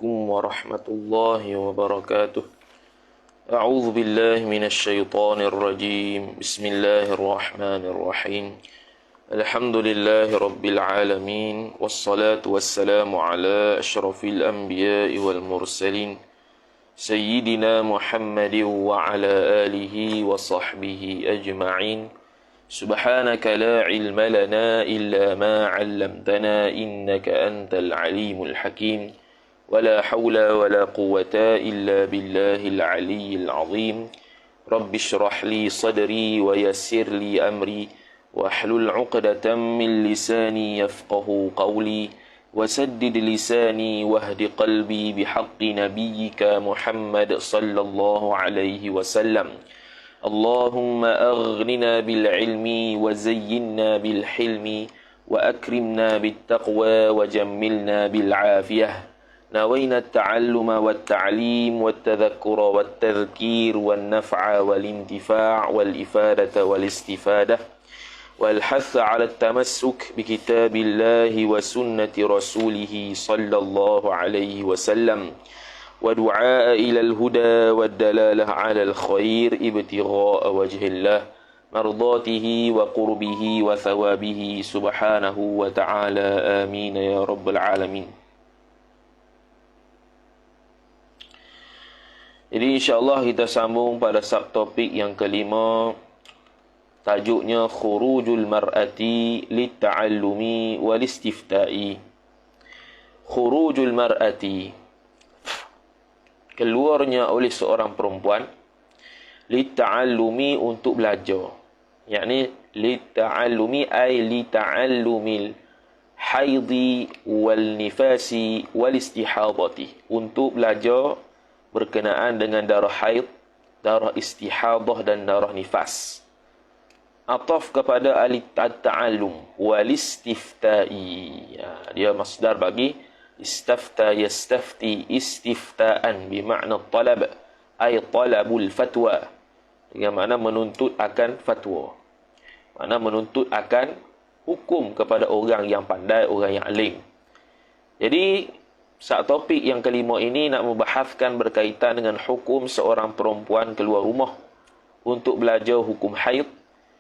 عليكم ورحمة الله وبركاته. أعوذ بالله من الشيطان الرجيم. بسم الله الرحمن الرحيم. الحمد لله رب العالمين، والصلاة والسلام على أشرف الأنبياء والمرسلين سيدنا محمد وعلى آله وصحبه أجمعين. سبحانك لا علم لنا إلا ما علمتنا إنك أنت العليم الحكيم. ولا حول ولا قوة إلا بالله العلي العظيم. رب اشرح لي صدري ويسر لي أمري واحلل عقدة من لساني يفقه قولي وسدد لساني واهد قلبي بحق نبيك محمد صلى الله عليه وسلم. اللهم أغننا بالعلم وزينا بالحلم وأكرمنا بالتقوى وجملنا بالعافية. نوينا التعلم والتعليم والتذكر والتذكير والنفع والانتفاع والإفادة والاستفادة والحث على التمسك بكتاب الله وسنة رسوله صلى الله عليه وسلم، ودعاء إلى الهدى والدلالة على الخير ابتغاء وجه الله، مرضاته وقربه وثوابه سبحانه وتعالى. آمين يا رب العالمين. Jadi insyaAllah kita sambung pada subtopik yang kelima. Tajuknya khurujul mar'ati litta'allumi walistifta'i. Khurujul mar'ati, keluarnya oleh seorang perempuan, litta'allumi, untuk belajar. Yakni litta'allumi ay lita'allumil haidhi wal nifasi wal istihadati, untuk belajar berkenaan dengan darah haid, darah istihadah dan darah nifas. Ataf kepada al-ta'allum wal istifta'i. Dia masdar bagi istafta yastafti istiftaan bermakna talab, ay talabul fatwa, dengan makna menuntut akan fatwa, makna menuntut akan hukum kepada orang yang pandai, orang yang alim. Jadi topik yang kelima ini nak membahaskan berkaitan dengan hukum seorang perempuan keluar rumah untuk belajar hukum haid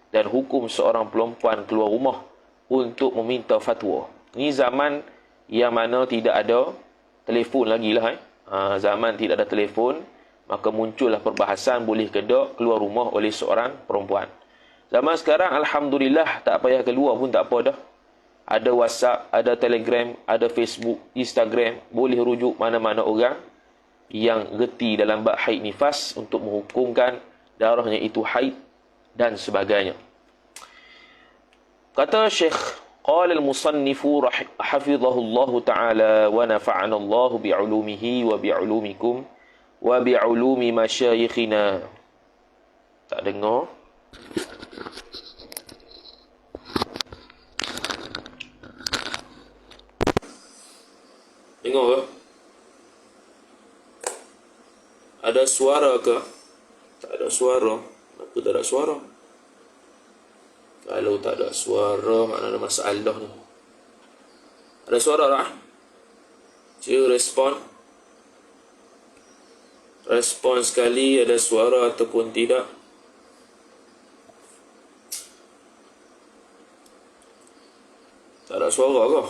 dan hukum seorang perempuan keluar rumah untuk meminta fatwa. Ini zaman yang mana tidak ada telefon lagi lah. Zaman tidak ada telefon, maka muncullah perbahasan boleh ke tak keluar rumah oleh seorang perempuan. Zaman sekarang Alhamdulillah tak payah keluar pun tak apa dah. Ada WhatsApp, ada Telegram, ada Facebook, Instagram. Boleh rujuk mana-mana orang yang reti dalam bab haid nifas untuk menghukumkan darahnya itu haid dan sebagainya. Kata Syekh, qala al-musannifu hafizahullahu ta'ala wa nafa'ana Allah bi'ulumihi wa bi'ulumikum wa bi'ulumi masyayikhina. Tak dengar? Dengar ke? Ada suara ke? Tak ada suara. Kenapa tak ada suara? Kalau tak ada suara, maknanya ada masalah ni. Ada suara tak? Cuba respon. Respon sekali ada suara ataupun tidak. Tak ada suara ke?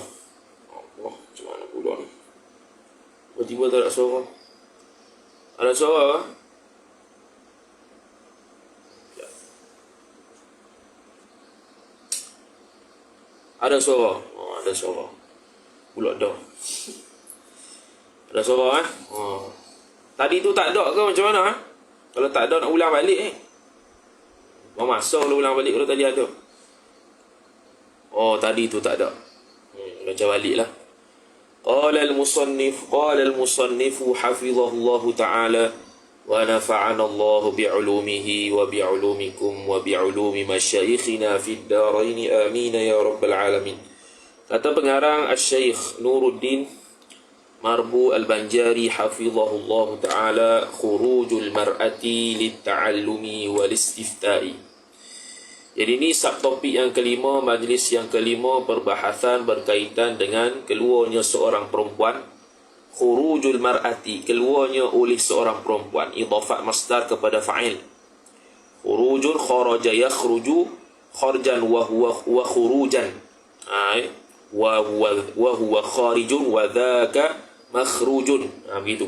Allah, macam mana pula ni? Tiba-tiba tak ada suara. Ada suara ke? Ada suara. Ada suara. Pula dah. Ada suara Tadi tu tak ada ke macam mana Kalau tak ada nak ulang balik Mau masuk lu ulang balik kalau tadi ada. Tadi tu tak ada. Baca balik lah. Qala al-musannifu hafizahullahu ta'ala wa nafa'ana Allah bi'ulumihi wa bi'ulumikum wa bi'ulumi masyayikhina fid darain amin ya rabbal alamin. Kata pengarang Al-Syeikh Nuruddin Marbu Al-Banjari hafizahullahu ta'ala, khurujul mar'ati lit-ta'allumi wal-istifta'i. Jadi ini subtopik yang kelima, majlis yang kelima, perbahasan berkaitan dengan keluarnya seorang perempuan khurujul mar'ati, keluarnya oleh seorang perempuan. Idhafat masdar kepada fa'il. Khurujun, kharaja yakhruju, kharjan wa khurujan. Wa huwa kharijun wa dhaka makhrujun. Begitu.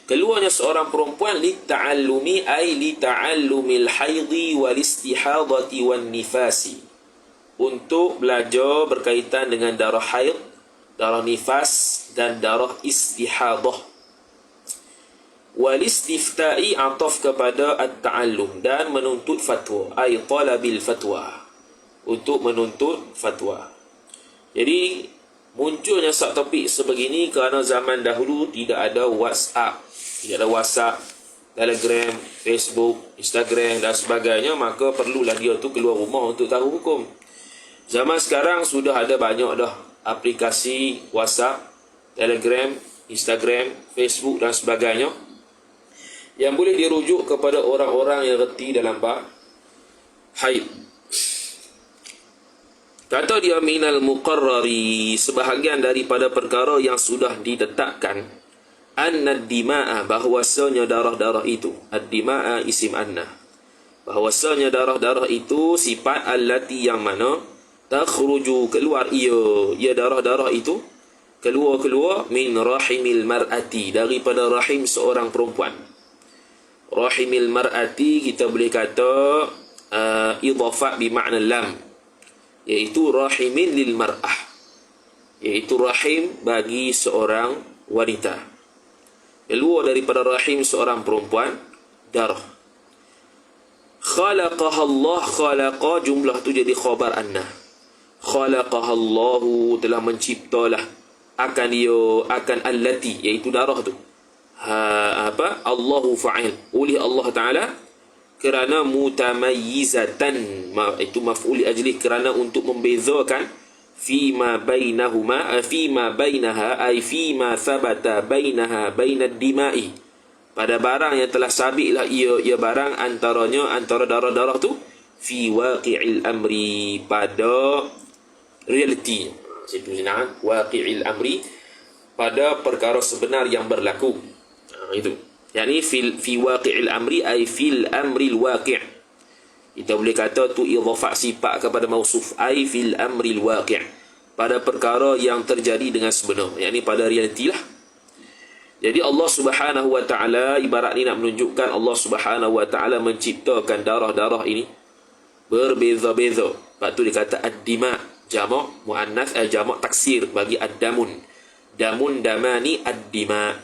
Keluarnya seorang perempuan lita'allumi ay lita'allumil haidhi wal istihadati wan nifasi, untuk belajar berkaitan dengan darah haid, darah nifas dan darah istihadah. Wal istifta'i ataf kepada at-ta'allum, dan menuntut fatwa ay talabil fatwa, untuk menuntut fatwa. Jadi munculnya subtopik sebegini kerana zaman dahulu tidak ada WhatsApp, Telegram, Facebook, Instagram dan sebagainya, maka perlulah dia tu keluar rumah untuk tahu hukum. Zaman sekarang sudah ada banyak dah aplikasi WhatsApp, Telegram, Instagram, Facebook dan sebagainya yang boleh dirujuk kepada orang-orang yang reti dalam bab haid. Kata dia minal muqarrari, sebahagian daripada perkara yang sudah ditetapkan, anna dima'a, bahwasanya darah-darah itu, ad-dima'a isim anna, bahwasanya darah-darah itu sifat allati yang mana takhruju keluar ia darah-darah itu keluar min rahimil mar'ati, daripada rahim seorang perempuan. Rahimil mar'ati kita boleh kata idhafat bimakna lam, iaitu rahimin lil mar'ah, iaitu rahim bagi seorang wanita. Keluar daripada rahim seorang perempuan darah. Khalaqaha Allah, khalaqa jumlah tu jadi khabar anna. Khalaqaha Allahu, telah menciptalah akan allati, iaitu darah tu. Allahu fa'il, oleh Allah Ta'ala, kerana mutamayyizatan, itu maf'ul ajli, kerana untuk membezakan fima bainahuma, fima bainaha ay fima thabata bainaha bainad dima'i, pada barang yang telah sabitlah ia barang antara darah-darah tu, fi waqi'il amri, pada realiti, situ senang, waqi'il amri, pada perkara sebenar yang berlaku. Itu yakni fi waqi'il amri ay fil amril waqi'. Kita boleh kata tu idhafat sifat kepada mausuf, ay fil amril waqi', pada perkara yang terjadi dengan sebenar, yakni pada realiti lah. Jadi Allah Subhanahu wa taala ibarat ni nak menunjukkan Allah Subhanahu wa taala menciptakan darah-darah ini berbeza-beza. Lepas tu dikata ad-dima, jamak muannas, jamak taksir bagi ad-damun. Damun damani ad-dima,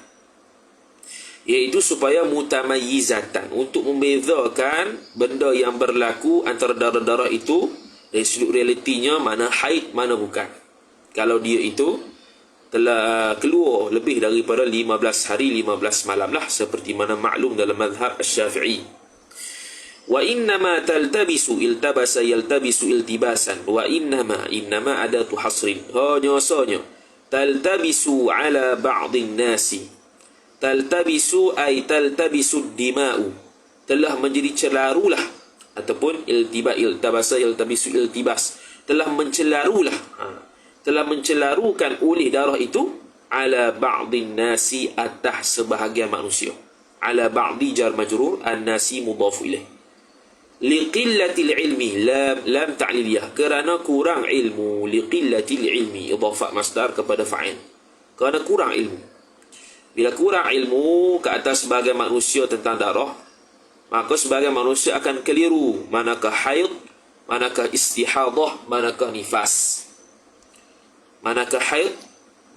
iaitu supaya mutamayyizatan, untuk membezakan benda yang berlaku antara darah-darah itu dari sudut realitinya, mana haid mana bukan. Kalau dia itu telah keluar lebih daripada 15 hari 15 malam lah, seperti mana maklum dalam mazhab Asy-Syafi'i. Wa innama taltabisu iltabasa yaltabisu iltibasan, wa innama adatu hasrin, hanya sanya taltabisu ala ba'dhin nasi. Taltabisu ay taltabisu dima'u, telah menjadi celarulah, ataupun iltabasa yaltabisu iltibas, telah mencelarulah, telah mencelarukan oleh darah itu, ala ba'dhin nasi, atas sebahagian manusia. Ala ba'di jar majrur, an-nasi mudhaf ilaih. Liqillatil ilmi, lam ta'liliyah, kerana kurang ilmu. Liqillatil ilmi, idhafat masdar kepada fa'il, kerana kurang ilmu. Bila kurang ilmu ke atas sebahagian manusia tentang darah, maka sebahagian manusia akan keliru manakah haid, manakah istihadah, manakah nifas. Manakah haid,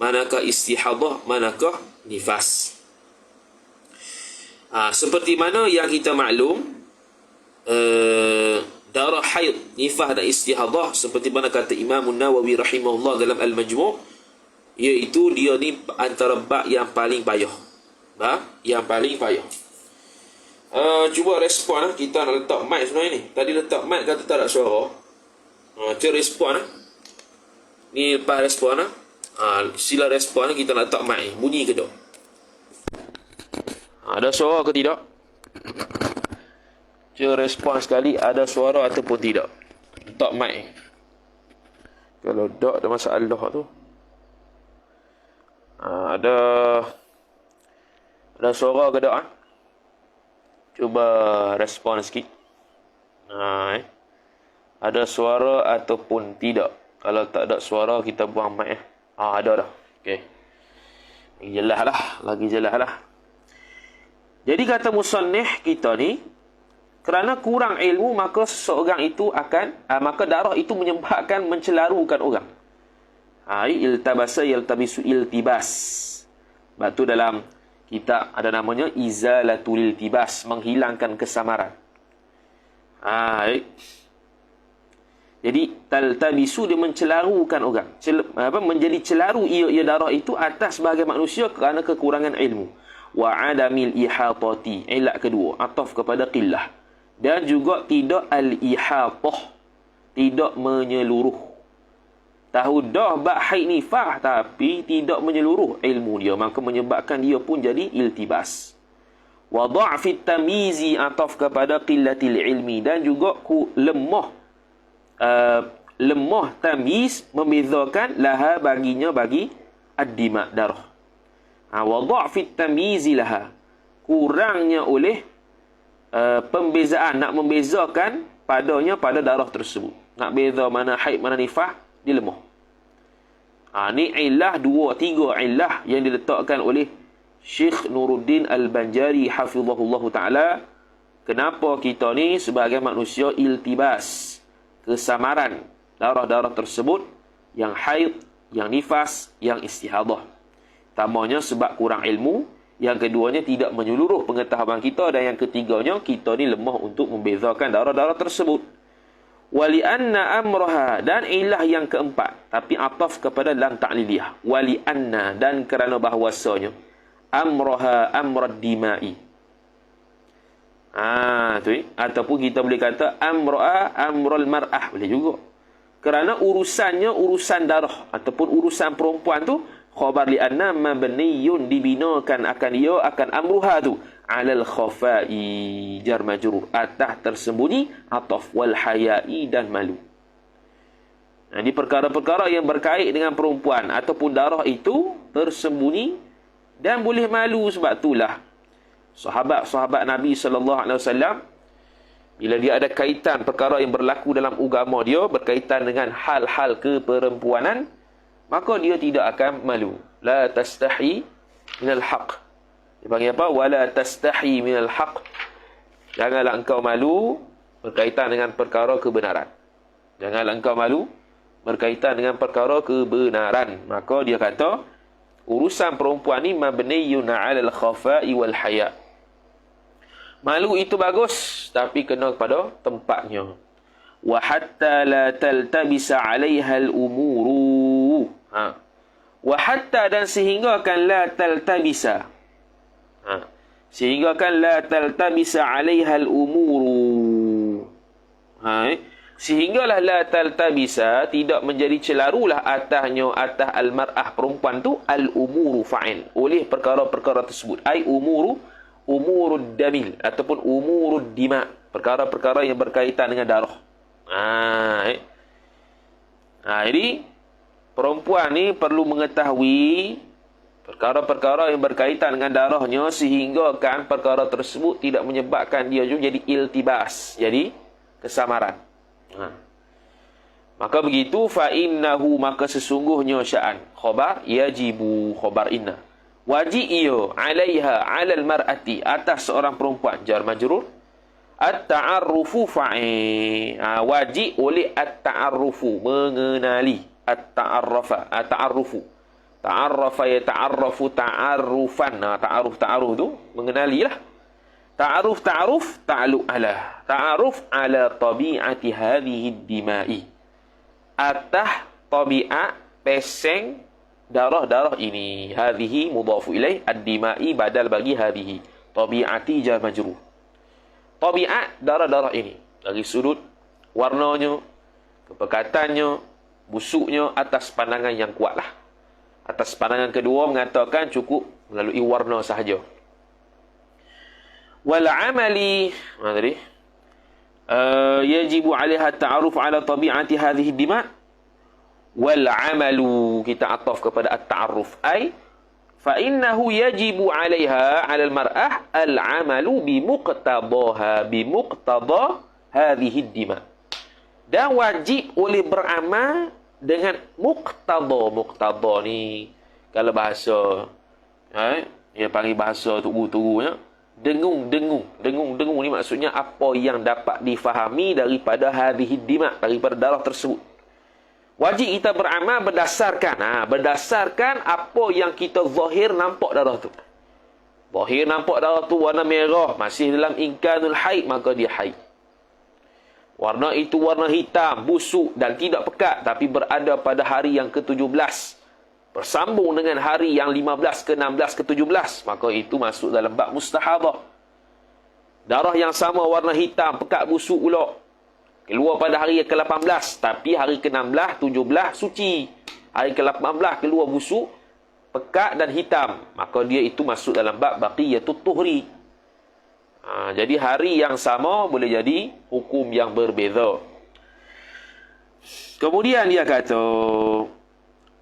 manakah istihadah, manakah nifas. Seperti mana yang kita maklum, darah haid, nifas dan istihadah, seperti mana kata Imam Nawawi rahimahullah dalam Al-Majmu', iaitu dia ni antara bab yang paling payah. Bab yang paling payah. Cuba respon, kita nak letak mic sebenarnya ni. Tadi letak mic kata tak ada suara. Cuba respon. Ni lepas respon. Sila respon, kita nak letak mic ni. Bunyi ke tak? Ada suara ke tidak? Cuba respon sekali, ada suara ataupun tidak. Letak mic. Kalau tak ada masalah tu. Ada suara ke tak? Cuba respon sikit. Ada suara ataupun tidak. Kalau tak ada suara, kita buang mic. Ada dah. Okey. Jelas lah. Lagi jelas lah. Jadi kata musannif kita ni, kerana kurang ilmu, maka seseorang itu akan, maka darah itu menyebabkan mencelarukan orang. Iltabasa yaltabisu iltibas. Sebab tu dalam kitab ada namanya izalatul iltibas, menghilangkan kesamaran. Jadi taltabisu, dia mencelarukan orang. Menjadi celaru ia darah itu atas sebagai manusia kerana kekurangan ilmu. Wa adamil ihatati, ilat kedua, ataf kepada qillah. Dan juga tidak al-ihatah, tidak menyeluruh. Tahu dah bab haid nifah, tapi tidak menyeluruh ilmu dia, maka menyebabkan dia pun jadi iltibas. Wa dha'fit tamyizi, ataf kepada qillatil ilmi. Dan juga lemah tamyiz, membezakan laha baginya, bagi ad-dima, darah. Wa dha'fit tamyizi laha, kurangnya oleh pembezaan, nak membezakan padanya pada darah tersebut. Nak beza mana haid mana nifah, dia lemah. Ni illah, 2-3 illah yang diletakkan oleh Syekh Nuruddin Al-Banjari hafizahullah ta'ala. Kenapa kita ni sebagai manusia iltibas, kesamaran darah-darah tersebut, yang haid, yang nifas, yang istihadah. Pertamanya sebab kurang ilmu, yang keduanya tidak menyeluruh pengetahuan kita, dan yang ketiganya kita ni lemah untuk membezakan darah-darah tersebut. Wali anna amraha, dan ilah yang keempat, tapi ataf kepada lam ta'liliyah. Wali anna, dan kerana bahawasanya amraha amrad dimai. Ataupun kita boleh kata amra'a amral mar'ah, boleh juga. Kerana urusannya urusan darah ataupun urusan perempuan tu, khabar li anna mabniyun, dibinakan akan dia, akan amruha tu alal khafai, jar majrur, atas tersembunyi, ataf, wal hayai, dan malu. Di perkara-perkara yang berkait dengan perempuan ataupun darah itu tersembunyi dan boleh malu. Sebab itulah sahabat-sahabat Nabi SAW, bila dia ada kaitan perkara yang berlaku dalam agama dia, berkaitan dengan hal-hal keperempuanan, maka dia tidak akan malu. La tastahi minal haq. Dia panggil apa? Wala tastahi minal haq. Janganlah engkau malu berkaitan dengan perkara kebenaran. Janganlah engkau malu berkaitan dengan perkara kebenaran. Maka dia kata, urusan perempuan ni mabniyun 'alal khafa'i wal haya. Malu itu bagus, tapi kena pada tempatnya. Wa hatta la taltabisa 'alaiha al-umuru. Wa hatta, dan sehingga kan la taltabisa. Sehingga kan la taltabisa 'alaiha al-umuru. Sehinggalah la taltabisa, tidak menjadi celarulah atasnya, atas al-mar'ah, perempuan tu, al-umuru fa'il, oleh perkara-perkara tersebut. Ai umurud damil ataupun umurud dima, perkara-perkara yang berkaitan dengan darah. Jadi perempuan ni perlu mengetahui perkara-perkara yang berkaitan dengan darahnya, sehingga kan perkara tersebut tidak menyebabkan dia juga jadi iltibas, jadi kesamaran. Maka begitu, fa innahu, maka sesungguhnya sya'an, khabar yajibu, khabar inna, wajib ia, 'alaiha 'alal mar'ati, atas seorang perempuan, jar majrur, at-ta'arrufu fa'il, wajib oleh at-ta'arrufu, mengenali, at-ta'arrafa, at-ta'arrufu, ta'arrafa yata'arrafu ta'arrufan. Ta'aruf tu mengenalilah. Ta'aruf ta'alluq ala. Ta'aruf ala tabi'ati hadhihi dimai, atas tabiat peseng darah-darah ini. Hadhihi mudhafu ilaih, ad-dimai badal bagi hadhihi, tabi'ati jar majrur. Tabiat darah-darah ini dari sudut warnanya, kepekatannya, busuknya, atas pandangan yang kuatlah. Atas pandangan kedua mengatakan cukup melalui warna sahaja. Wal amali, tadi yajibu 'alaiha ta'aruf 'ala tabi'ati hadhihi dima. Wal amalu, kita ataf kepada at-ta'aruf, ai فإنه يجب عليها على المرأة العمل بمقتضى هذه الدماء. Dan wajib oleh beramal dengan muqtada ni kalau bahasa dia panggil bahasa tugu-tugu ya, dengung ni maksudnya apa yang dapat difahami daripada hadhihi dima, daripada darah tersebut. Wajib kita beramal berdasarkan apa yang kita zahir nampak darah tu. Zahir nampak darah tu warna merah, masih dalam imkanul haid, maka dia haid. Warna itu warna hitam, busuk dan tidak pekat, tapi berada pada hari yang ke-17. Bersambung dengan hari yang 15, ke-16, ke-17. Maka itu masuk dalam bab mustahadah. Darah yang sama warna hitam, pekat, busuk pula. Keluar pada hari yang ke-18. Tapi hari ke-16, 17 suci. Hari ke-18 keluar busuk, pekat dan hitam. Maka dia itu masuk dalam bab baqiyatut tuhri. Jadi hari yang sama boleh jadi hukum yang berbeza. Kemudian dia kata,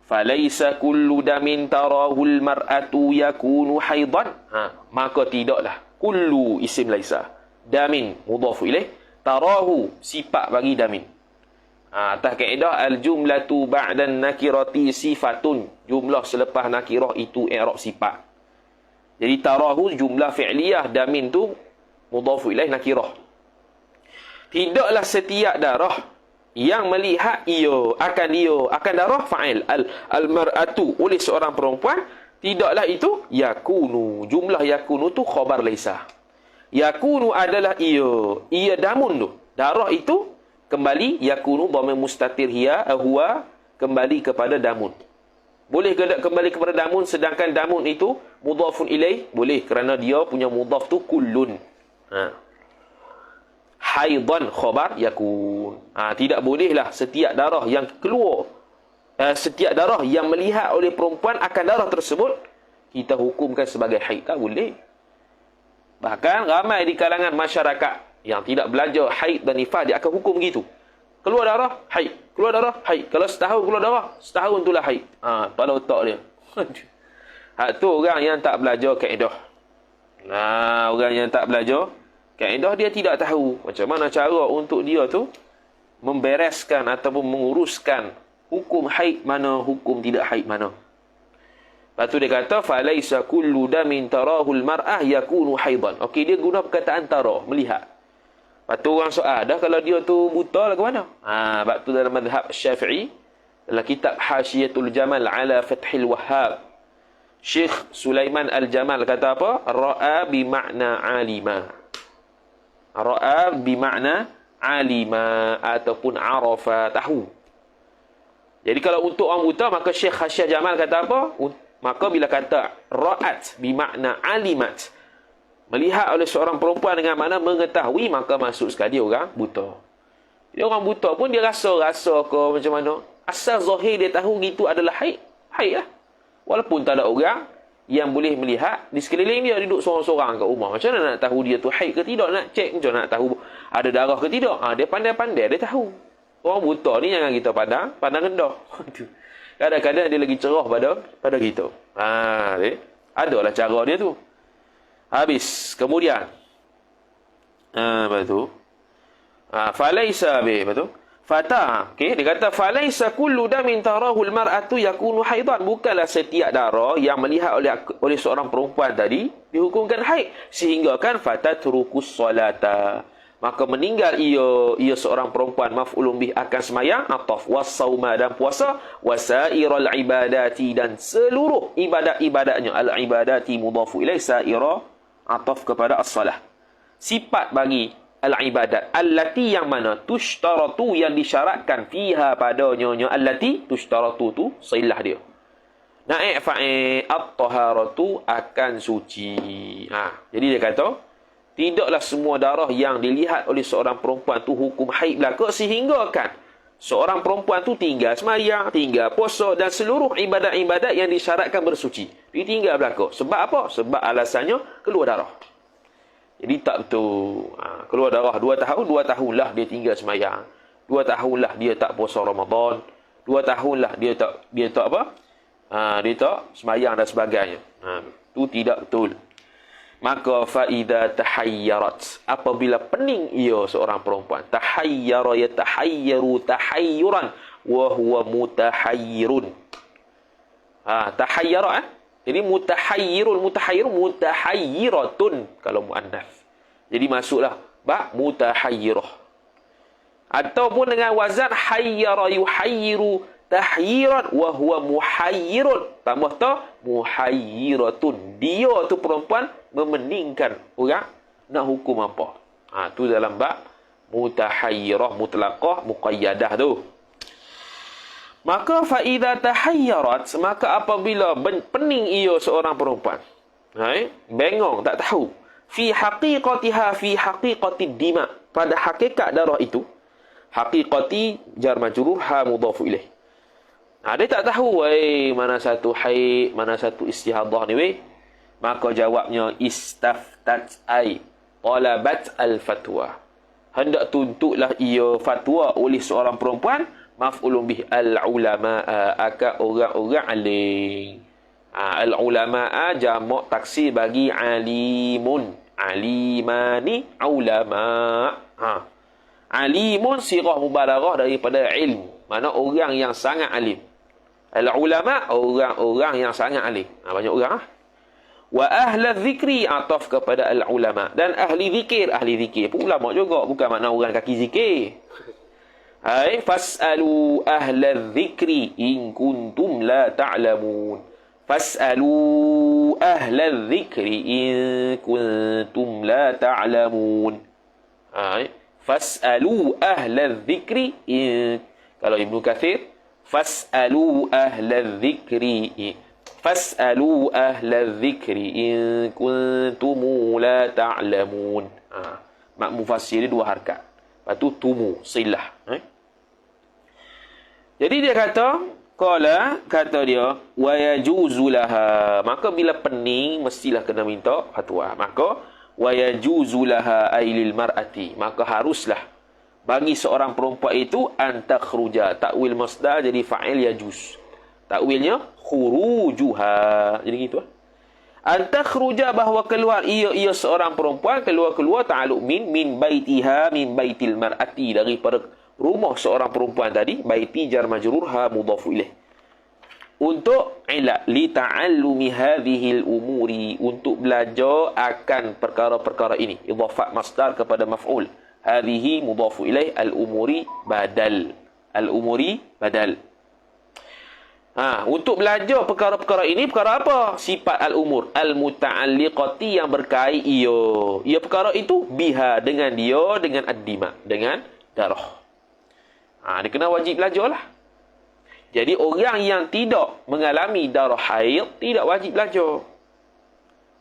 falaisa kullu damin tarahul mar'atu yakunu haidan. Maka tidaklah kullu isim laisa. Damin mudhaf ilaih, tarahu sifat bagi damin. Atas kaedah al-jumlatu ba'dan nakirati sifatun. Jumlah selepas nakirah itu i'rab sifat. Jadi tarahu jumlah fi'liyah, damin tu mudhaf ilaih nakirah. Tidaklah setiap darah yang melihat akan darah fa'il al-mar'atu oleh seorang perempuan, tidaklah itu yakunu. Jumlah yakunu tu khabar laisa. Yakunu adalah ia damun tu. Darah itu kembali yakunu dhamir mustatir huwa kembali kepada damun. Boleh kembali kepada damun, sedangkan damun itu mudhafun ilaih? Boleh, kerana dia punya mudhaf tu kullun. Haidan khabar yakun. Tidak bolehlah setiap darah yang keluar, setiap darah yang melihat oleh perempuan akan darah tersebut kita hukumkan sebagai haid. Tak boleh. Bahkan ramai di kalangan masyarakat yang tidak belajar haid dan nifas, dia akan hukum begitu. Keluar darah, haid. Keluar darah, haid. Kalau setahun keluar darah, setahun itulah haid. Pada otak dia. Hak tu orang yang tak belajar kaedah. Orang yang tak belajar kaedah, dia tidak tahu macam mana cara untuk dia tu membereskan ataupun menguruskan hukum haid mana, hukum tidak haid mana. Lepas tu dia kata falaisa kullu damin tarahul mar'ah yakunu haidan. Okey, dia guna perkataan tarah, melihat. Lepas tu orang soal, dah kalau dia tu buta lah ke mana? Sebab tu dalam mazhab Syafi'i, dalam kitab Hasyiatul Jamal ala Fathil Wahhab, Syekh Sulaiman Al-Jamal kata apa? Ra'a bimakna alima. Ra'a bimakna alima ataupun arafa, tahu. Jadi kalau untuk orang buta, maka Syekh Hasyiah Jamal kata apa? Maka bila kata ra'at bimakna alimat, melihat oleh seorang perempuan dengan makna mengetahui, maka masuk sekali orang buta. Jadi orang buta pun dia rasa ke macam mana, asal zahir dia tahu gitu adalah haid, haid lah. Walaupun tak ada orang yang boleh melihat di sekeliling dia, duduk seorang-seorang kat rumah. Macam mana nak tahu dia tu haid ke tidak? Nak cek macam mana nak tahu ada darah ke tidak? Dia pandai-pandai, dia tahu. Orang buta ni jangan kita pandang rendah. Kadang-kadang dia lagi cerah pada kita. Adalah cara dia tu. Habis. Kemudian. Lepas tu. Falaisa be. Lepas tu. Fata. Okay. Dia kata, falaisa kullu damin tarahul mar'atu yakunu haidan. Bukanlah setiap darah yang melihat oleh seorang perempuan tadi dihukumkan haid. Sehingga kan fatatrukus salata. Maka meninggal ia seorang perempuan maf'ulun bih akan semayang, ataf was-sauma dan puasa, wasairal ibadati dan seluruh ibadat-ibadatnya. Al-ibadati mudhafu ilaih, saira ataf kepada as-salah. Sifat bagi al-ibadat allati yang mana tushtaratu yang disyaratkan fiha padanya, allati tushtaratu tu silah dia. Naik fa'il at-taharatu akan suci. Jadi dia kata tidaklah semua darah yang dilihat oleh seorang perempuan tu hukum haid belaka, sehingga kan seorang perempuan tu tinggal sembahyang, tinggal puasa dan seluruh ibadat-ibadat yang disyaratkan bersuci ditinggal belaka. Sebab apa? Sebab alasannya keluar darah. Jadi tak betul. Keluar darah 2 tahunlah dia tinggal sembahyang. 2 tahunlah dia tak puasa Ramadan. 2 tahunlah dia tak apa? Dia tak semayang dan sebagainya. Itu tidak betul. Maka faida tahayyarat, apabila pening ia seorang perempuan, tahayyara yatahayyaru tahayyuran wa huwa mutahayyirun. Tahayyara jadi mutahayyirun mutahayyiratun kalau muannas. Jadi masuklah ba mutahayyirah. Ataupun dengan wazan hayyara yuhayyiru tahyiran wa huwa muhayyirun, tambah ta muhayyiratun, dia tu perempuan memeningkan orang, nak hukum apa. Tu dalam bab mutahayyirah mutlaqah muqayyadah tu. Maka fa idza tahayyarat, maka apabila pening ia seorang perempuan, bengong tak tahu, fi haqiqatiha fi haqiqatid dima, pada hakikat darah itu, haqiqati jar majrur ha mudhaf ilaih. Dia tak tahu mana satu haid, mana satu istihadah ni weh. Maka jawabnya istaftat ai talabat al-fatwa. Hendak tuntutlah ia fatwa oleh seorang perempuan, maf'ulun bih al-ulama, akan orang-orang alim. Al-ulama jamak taksir bagi alimun. Alimani ulama. Alimun sirah mubalaghah daripada ilmu. Mana orang yang sangat alim. Al-ulama, orang-orang yang sangat alim. Banyak orang. Wa ahla zikri, ataf kepada al-ulama. Dan ahli zikir pun ulama juga. Bukan makna orang kaki zikir. Fas'alu ahla zikri in kuntum la ta'lamun. Fas'alu ahla zikri in kuntum la ta'lamun. Fas'alu ahla zikri in, kalau Ibnu Katsir, fas'alu ahla dzikri, fas'alu ahla dzikri in kuntum la ta'lamun. Mak mufassir dua harakat. Lepas tu tumu silah. Jadi dia kata dia wa yajuzu laha, maka bila pening mestilah kena minta fatwa. Maka wa yajuzu laha ailil mar'ati, maka haruslah bagi seorang perempuan itu antakhruja, takwil masdar jadi fa'il yajuz, takwilnya khurujuha, jadi gitu. Antakhruja, bahawa keluar ia seorang perempuan, keluar ta'alluq min baitiha, min baitil mar'ati, daripada rumah seorang perempuan tadi. Baiti jar majrur ha mudhafu ilaih. Untuk ilat li ta'allumi hadhil umuri, untuk belajar akan perkara-perkara ini. Idhafat masdar kepada maf'ul. Hadhihi mudhafu ilaih, al-umuri badal. Al-umuri badal. Untuk belajar perkara-perkara ini, perkara apa? Sifat al-umur. Al-muta'alliqati, yang berkait ia perkara itu biha, dengan dia, dengan ad-dima, dengan darah. Dia kena wajib belajarlah. Jadi orang yang tidak mengalami darah haid tidak wajib belajar.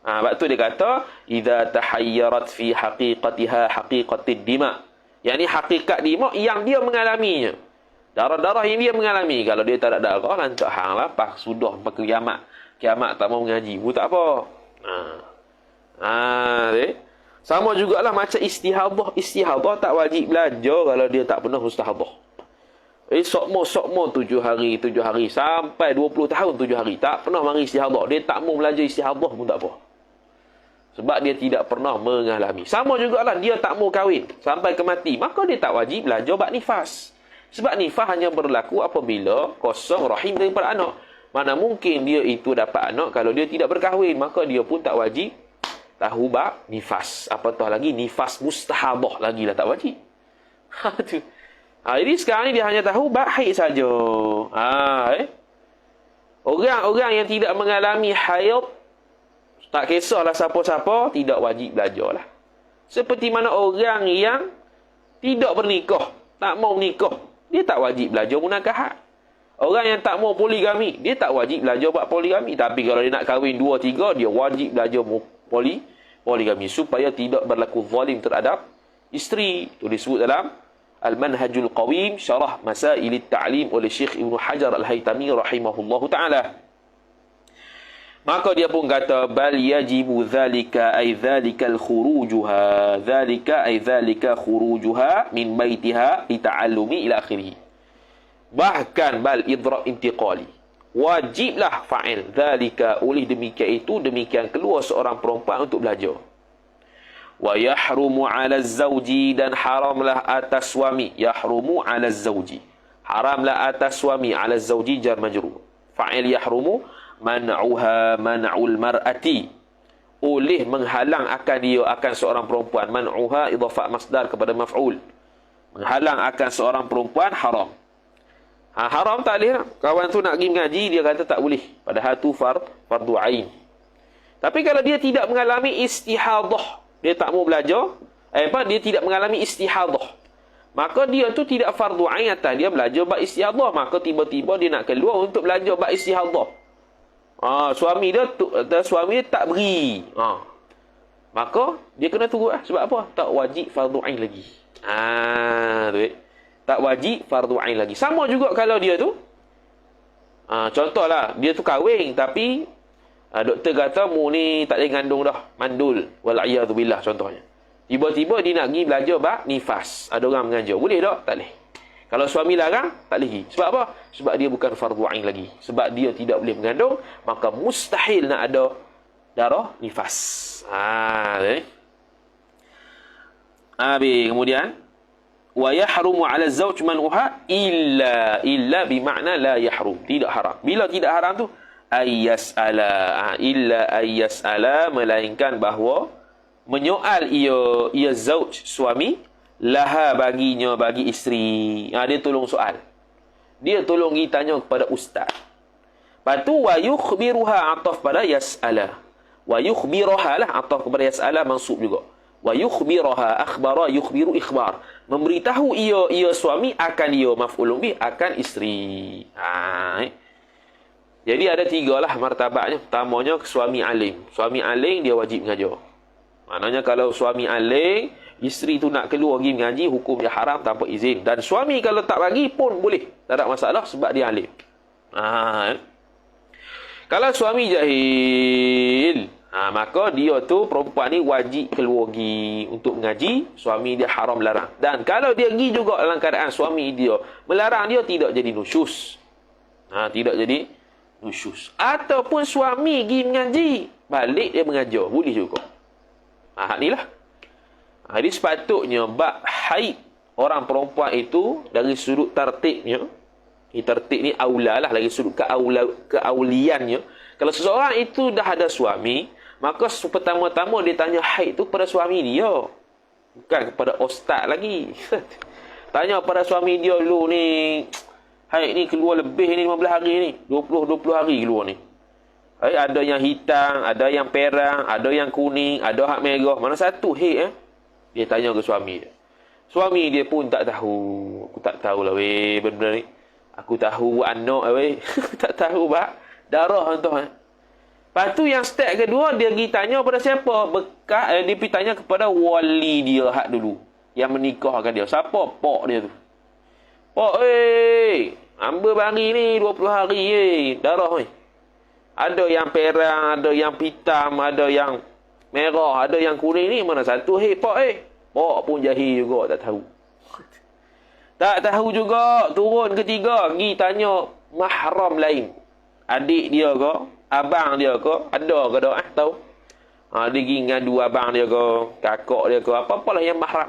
Sebab tu dia kata idza tahayyarat fi haqiqatiha haqiqatid dima. Yani hakikat dima yang dia mengalaminya. Darah-darah yang dia mengalami. Kalau dia tak ada darah, lantak hang lah, pas sudah sampai kiamat. Kiamat tak mau mengaji, pun tak apa. Sama jugalah macam istihadah. Istihadah tak wajib belajar kalau dia tak pernah mustahadah. Sokmo 7 hari, sampai 20 tahun 7 hari. Tak pernah mari istihadah. Dia tak mau belajar istihadah pun tak apa. Sebab dia tidak pernah mengalami. Sama jugalah dia tak mau kahwin sampai ke mati. Maka dia tak wajib belajar bab nifas. Sebab nifas hanya berlaku apabila kosong rahim daripada anak. Mana mungkin dia itu dapat anak kalau dia tidak berkahwin. Maka dia pun tak wajib tahu bab nifas. Apatah lagi nifas mustahadah lagi lah tak wajib. Jadi sekarang ni dia hanya tahu bab haid saja. Orang-orang yang tidak mengalami haid, tak kisahlah siapa-siapa, tidak wajib belajar lah. Seperti mana orang yang tidak bernikah, tak mau nikah, dia tak wajib belajar munakahat. Orang yang tak mau poligami, dia tak wajib belajar bab poligami. Tapi kalau dia nak kahwin 2, 3, dia wajib belajar poligami supaya tidak berlaku zalim terhadap isteri. Itu disebut dalam Al-Manhajul Qawim, Syarah Masailit Ta'lim oleh Syekh Ibn Hajar Al-Haytami rahimahullahu ta'ala. Maka dia pun kata bal yajibu dhalika ay dhalika al-khurujuha, dhalika ay dhalika khurujuha min baitiha li ta'allumi ila akhirih. Bahkan bal idra' intiqali, wajiblah fa'il. Dzalika, oleh demikian itu, demikian keluar seorang perempuan untuk belajar. Wa yahrumu 'ala az-zawji, dan haramlah atas suami. Yahrumu 'ala az-zawji, haramlah atas suami. 'Ala az-zawji jar majrur. Fa'il yahrumu man'uha man'ul mar'ati, oleh menghalang akan dia, akan seorang perempuan. Man'uha idhafah masdar kepada maf'ul, menghalang akan seorang perempuan haram. Haram tak boleh. Kawan tu nak pergi mengaji, dia kata tak boleh, padahal tu fardu ain. Tapi kalau dia tidak mengalami istihadah, dia tak mau belajar, dia tidak mengalami istihadah, maka dia tu tidak fardu ain atas dia belajar bab istihadah. Maka tiba-tiba dia nak keluar untuk belajar bab istihadah. Suami dia tak beri. Maka dia kena tunggu sebab apa? Tak wajib fardu ain lagi. Tak wajib fardu ain lagi. Sama juga kalau dia tu contohlah, dia tu kahwin tapi doktor kata mu ni tak boleh ngandung dah, mandul, wal'iyadzubillah contohnya. Tiba-tiba dia nak pergi belajar bab nifas, ada orang mengajar, boleh tak? Tak boleh. Kalau suami larang, tak boleh pergi. Sebab apa? Sebab dia bukan fardu ain lagi. Sebab dia tidak boleh mengandung, maka mustahil nak ada darah nifas. Kemudian wa yahrumu 'ala az-zawj man'uha illa bimakna la yahrum, tidak haram. Bila tidak haram tu ayyas'ala, illa ayyas'ala, melainkan bahawa menyoal ia zauj, suami, laha, baginya, bagi isteri. Dia tolong soal, dia tolong pergi tanya kepada ustaz. Lepas tu wa yukhbiruha, ataf pada yas'ala. Wa yukhbiruha lah, ataf kepada yas'ala, mansub juga. Wa yukhbiruha, akhbara yukhbiru ikhbar, memberitahu ia suami akan dia, maf'ulun bih, akan isteri. Jadi ada 3 lah martabatnya. Pertamanya suami alim. Suami alim dia wajib mengajar. Maknanya kalau suami alim, isteri tu nak keluar pergi mengaji, hukum dia haram tanpa izin. Dan suami kalau tak bagi pun boleh, tak ada masalah sebab dia alim. Kalau suami jahil, maka dia tu, perempuan ni wajib keluar pergi untuk mengaji, suami dia haram larang. Dan kalau dia pergi juga dalam keadaan suami dia melarang dia, tidak jadi nusyus. Tidak jadi nusyus. Ataupun suami pergi mengaji, balik dia mengajar, boleh juga. Ni lah. Jadi sepatutnya bab haid orang perempuan itu dari sudut tertibnya, tertib ni aula lah, dari sudut keauliannya. Kalau seseorang itu dah ada suami, maka pertama-tama dia tanya haid tu pada suami dia, bukan kepada ustaz lagi. Tanya pada suami dia dulu, ni haid ni keluar lebih ni 15 hari ni, 20 hari keluar ni. Ada yang hitam, ada yang perang, ada yang kuning, ada hak merah. Mana satu haid Dia tanya ke suami dia. Suami dia pun tak tahu. Aku tak tahulah weh benda ni. Aku tahu anak weh. Tak tahu bak darah tuan. Lepas tu yang step kedua, dia pergi tanya pada siapa? Dia pergi tanya kepada wali dia hak dulu, yang menikahkan dia. Siapa? Pak dia tu. Pak, hamba bagi ni 20 hari darah ni. Ada yang perang, ada yang hitam, ada yang merah, ada yang kuning ni. Mana satu? Pak, Pak pun jahil juga, tak tahu. Tak tahu juga, turun ketiga, pergi tanya mahram lain. Adik dia ke, abang dia ke, ada ke tak? Tahu? Dia pergi ngadu abang dia ke, kakak dia ke, apa-apalah yang mahram.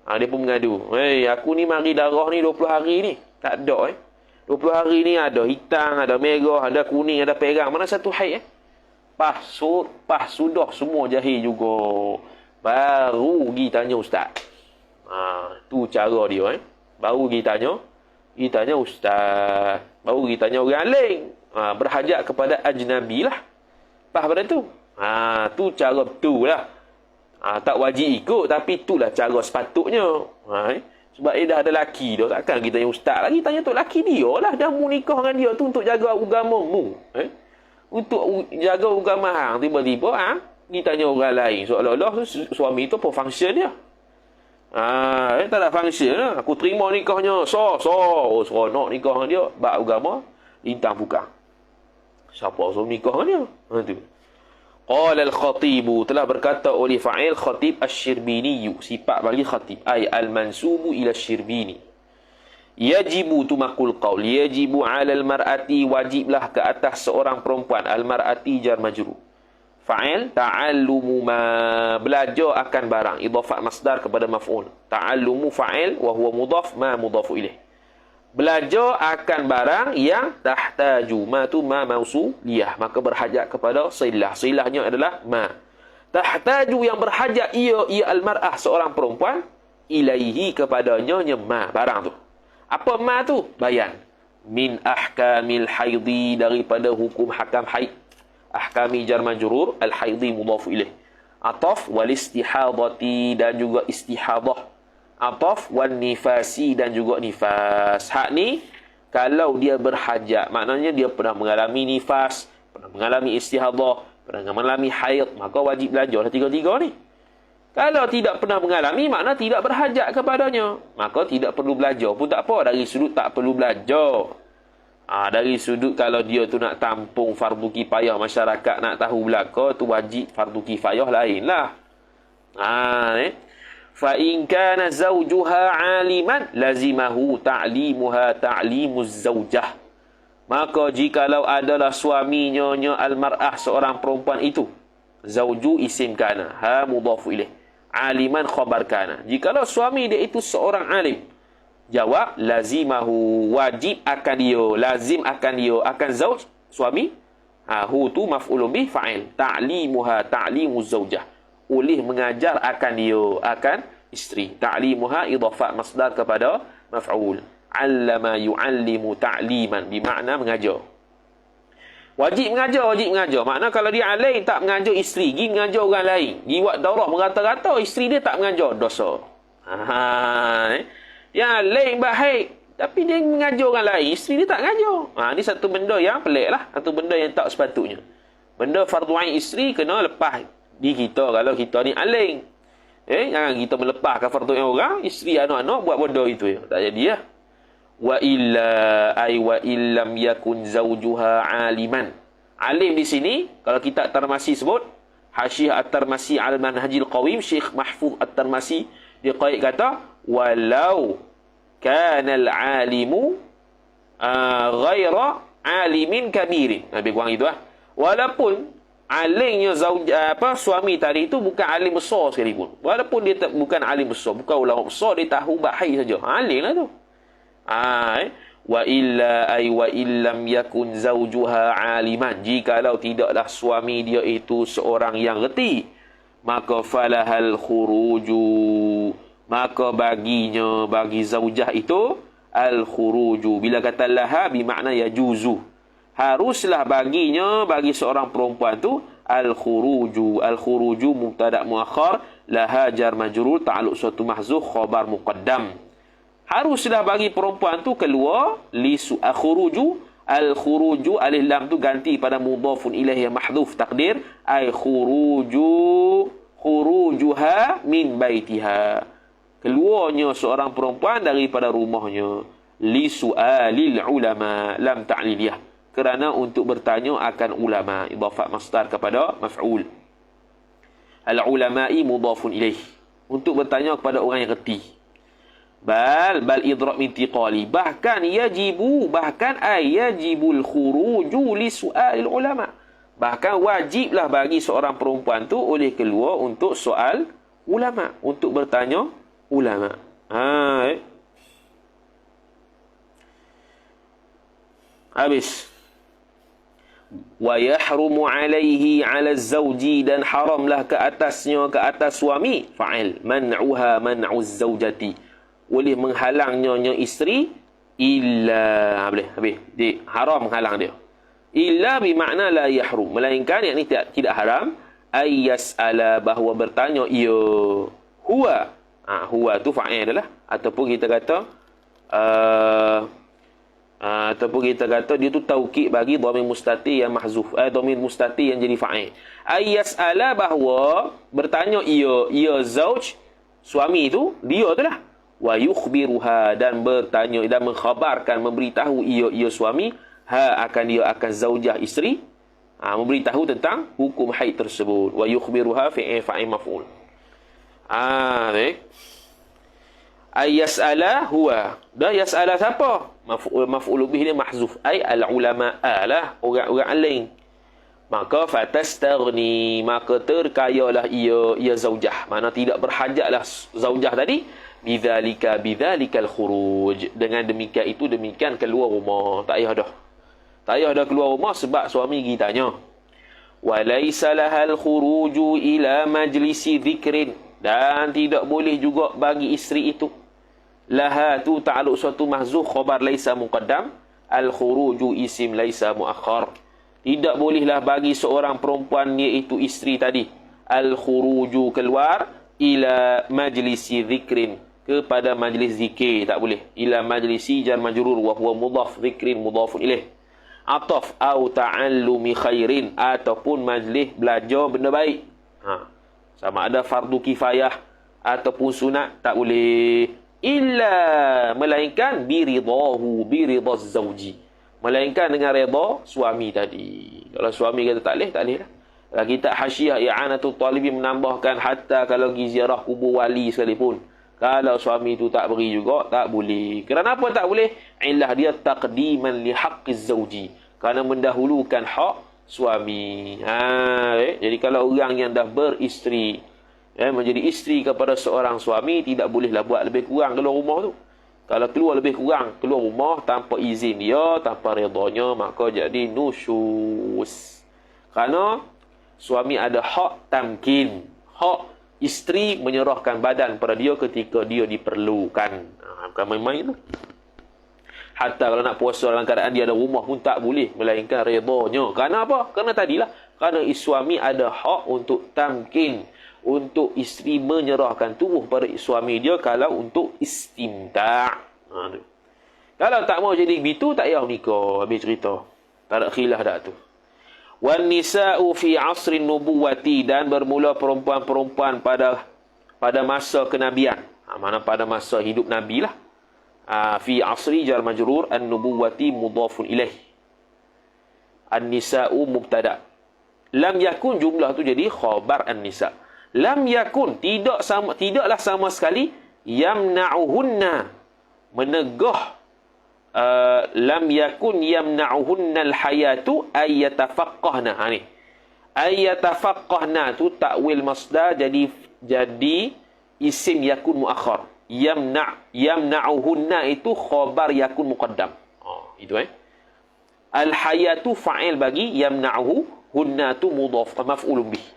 Dia pun mengadu. Aku ni mari darah ni 20 hari ni. Tak ada 20 hari ni ada hitam, ada merah, ada kuning, ada perang. Mana satu haid Pas sudah semua jahil juga. Baru pergi tanya ustaz. Tu cara dia Baru pergi tanya ustaz. Baru pergi tanya orang lain. Berhajat kepada ajnabi lah. Pas pada tu. Tu cara betul lah. Tak wajib ikut, tapi itulah cara sepatutnya. Sebab dia dah ada laki dah. Takkan kita tanya ustaz lagi. Tanya tu laki dia lah. Dah mu nikah dengan dia tu untuk jaga agama mu. Untuk jaga agama hang. Tiba-tiba dia tanya orang lain. Seolah-olah suami tu apa function dia. Tak ada function lah. Aku terima nikahnya. Seronok nikah dengan dia. Bak agama. Lintang bukang. Siapa suami nikah dengan dia? Tu. Qala al-khatibu, telah berkata oleh fa'il khatib asy-Syirbini, sifat bagi khatib, ay al-mansubu ila asy-Syirbini, Yajibu tu maqul qaul. Yajibu 'alal mar'ati, wajiblah ke atas seorang perempuan. Al-mar'ati jar majrur. Fa'il ta'allumu ma, belajar akan barang. Idhafah masdar kepada maf'ul. Ta'allumu fa'il wa huwa mudhaf, ma mudhafu ilaih. Belajar akan barang yang tahtaju. Ma tu ma mausuliyah, maka berhajat kepada silah. Silahnya adalah ma. Tahtaju yang berhajat ia al-mar'ah seorang perempuan, ilaihi kepadanya ma barang tu. Apa ma tu? Bayan. Min ahkamil haidhi, daripada hukum hakam haid. Ahkami jar majrur, al-haidhi mudhafu ilaih. Ataf wal istihadati, dan juga istihadah. Ataf wal nifasi, dan juga nifas. Hak ni kalau dia berhajat, maknanya dia pernah mengalami nifas, pernah mengalami istihadah, pernah mengalami haid, maka wajib belajar tiga-tiga ni. Kalau tidak pernah mengalami, makna tidak berhajat kepadanya, maka tidak perlu belajar pun tak apa. Dari sudut tak perlu belajar. Dari sudut kalau dia tu nak tampung fardu kifayah, masyarakat nak tahu belaka, tu wajib fardu kifayah lain lah. Fa in kana zawjuha 'aliman lazimahu ta'limuha ta'limuz zawjah. Maka jikalau adalah suaminya al-mar'ah seorang perempuan itu, zawju isim kana, ha mudhafu ilaih, 'aliman khabar kana. Jikalau suami dia itu seorang alim, jawab lazimahu, wajib akan dia, lazim akan dia, akan zauj suami. Hu tu maf'ulun bih fa'il, ta'limuha ta'limuz zaujah, oleh mengajar akan dia, akan isteri. Ta'limuha idhafah masdar kepada maf'ul. 'Allama yu'allimu ta'liman, bermakna mengajar. Wajib mengajar. Makna kalau dia alim tak mengajar isteri, pergi mengajar orang lain, pergi buat daurah merata-rata, isteri dia tak mengajar, dosa. Yang alim baik, tapi dia mengajar orang lain, isteri dia tak mengajar. Ini satu benda yang pelik lah. Satu benda yang tak sepatutnya. Benda fardu ain isteri kena lepas di kita kalau kita ni alim. Jangan kita melepaskan fardu ain orang, isteri anak-anak buat benda itu. Tak jadi ya. Wa illa ay wa illam yakun zawjuha aliman. Alim di sini kalau kita At-Tarmasi sebut, Hasyiah At-Tarmasi al Manhajil Qawim, Syekh Mahfuz At-Tarmasi dia qaid kata walau kana al-alimu ghaira alimin kabirin. Lebih kurang itu lah. Walaupun alimnya suami tadi itu bukan alim besar sekalipun. Walaupun dia bukan alim besar, bukan ulama besar, dia tahu bahai saja. Alim lah tu. Wa illa ay wa illam yakun zawjuha aliman. Jikalau tidaklah suami dia itu seorang yang reti, maka falahal khuruju, maka baginya, bagi zaujah itu al khuruju. Bila kata laha bermakna yajuzu, haruslah baginya, bagi seorang perempuan tu al khuruju. Al khuruju mubtada muakhar, laha jar majrur, ta'alluq suatu mahzuf, khabar muqaddam. Haruslah bagi perempuan tu keluar, lisu akhuruju, al khuruju alif lam tu ganti pada mudhafun ilaih yang mahdhuf takdir ay khurujuha min baitiha, keluarnya seorang perempuan daripada rumahnya. Lisu alil ulama lam ta'liliyah, kerana untuk bertanya akan ulama, idhafah masdar kepada maf'ul. Al ulama'i mudhafun ilaih, untuk bertanya kepada orang yang reti. Bal idrak min tiqali, bahkan yajibu, bahkan yajibul khuruju li su'alil ulama, bahkan wajiblah bagi seorang perempuan tu oleh keluar untuk soal ulama, untuk bertanya ulama. Habis. Wa yahrumu alaihi ala zawji, dan haramlah ke atasnya, ke atas suami, fa'il man'uha man'uz zawjati, boleh menghalangnya isteri, illa boleh habis dia haram menghalang dia. Illa bermakna la yahrum, melainkan yakni tidak haram ayyas'ala, bahawa bertanya ia. Huwa huwa tu fa'il adalah, ataupun kita kata dia tu taukid bagi dhamir mustatir yang mahzuf, dhamir mustatir yang jadi fa'il. Ayyas'ala, bahawa bertanya ia zauj, suami itu, dia tu lah. Wa yukhbiruha, dan bertanya dan mengkhabarkan, memberitahu ia suami, akan dia, akan zaujah isteri, memberitahu tentang hukum haid tersebut. Wa yukhbiruha fa'il maf'ul. Baik. Ay yas'ala huwa. Dah yas'ala siapa? Maf'ul bih ni mahzuf. Ay al-ulama lah, orang-orang alim. Maka fatastaghni, maka terkayalah ia zaujah. Mana tidak berhajatlah zaujah tadi. Bidzalikal khuruj. Dengan demikian itu demikian keluar rumah. Tak payah dah. Tak payah dah keluar rumah sebab suami pergi tanya. Walaysa lahal khuruju ila majlisi dhikrin. Dan tidak boleh juga bagi isteri itu. Laha tu ta'aluk suatu mahzuf khabar laisa muqaddam. Al khuruju isim laisa muakhar. Tidak bolehlah bagi seorang perempuan iaitu isteri tadi. Al-khuruju keluar. Ila majlisi zikrin. Kepada majlis zikir. Tak boleh. Ila majlisi jar majrur. Wahuwa mudhaf zikrin mudhafun ilaih. Ataf. Au ta'allumi khairin. Ataupun majlis belajar benda baik. Sama ada fardu kifayah. Ataupun sunat. Tak boleh. Illa. Melainkan biridahu. Biridaz zawji. Melainkan dengan redha suami tadi. Kalau suami kata tak boleh, tak boleh lah. Kalau kitab Hasyiah I'anatul Talibin menambahkan hatta kalau pergi ziarah kubur wali sekalipun. Kalau suami itu tak beri juga, tak boleh. Kerana apa tak boleh? Illah dia taqdiman li haqqiz zawji. Kerana mendahulukan hak suami. Jadi kalau orang yang dah beristeri, menjadi isteri kepada seorang suami, tidak bolehlah buat lebih kurang keluar rumah tu. Kalau keluar lebih kurang, keluar rumah tanpa izin dia, tanpa redanya, maka jadi nusyus. Kerana suami ada hak tamkin. Hak isteri menyerahkan badan pada dia ketika dia diperlukan. Bukan main-main tu. Hatta kalau nak puasa dalam keadaan dia ada rumah pun tak boleh. Melainkan redanya. Kerana apa? Kerana tadilah. Kerana suami ada hak untuk tamkin. Untuk isteri menyerahkan tubuh pada suami dia kalau untuk istimta'. Kalau tak mau jadi begitu, tak payah nikah. Habis cerita. Tak ada khilaf dah tu. Wan nisa'u fi asrin nubuwati. Dan bermula perempuan-perempuan pada masa kenabian. Mana pada masa hidup Nabi lah. Fi asri jar majrur an-nubuwati mudhafun ilaih. An-nisa'u mubtada'. Lam yakun jumlah tu jadi khabar an-nisa'. Lam yakun, tidaklah sama sekali yamna'uhunna, menegah. Lam yakun yamna'uhunna al-hayatu ayyatafaqqahna. Ni ayyatafaqqahna tu takwil masdar jadi isim yakun muakhar. Yamna'uhunna itu khabar yakun muqaddam. Itu al-hayatu fa'il bagi yamna'uhu, hunna tu mudhaf maf'ulun bih.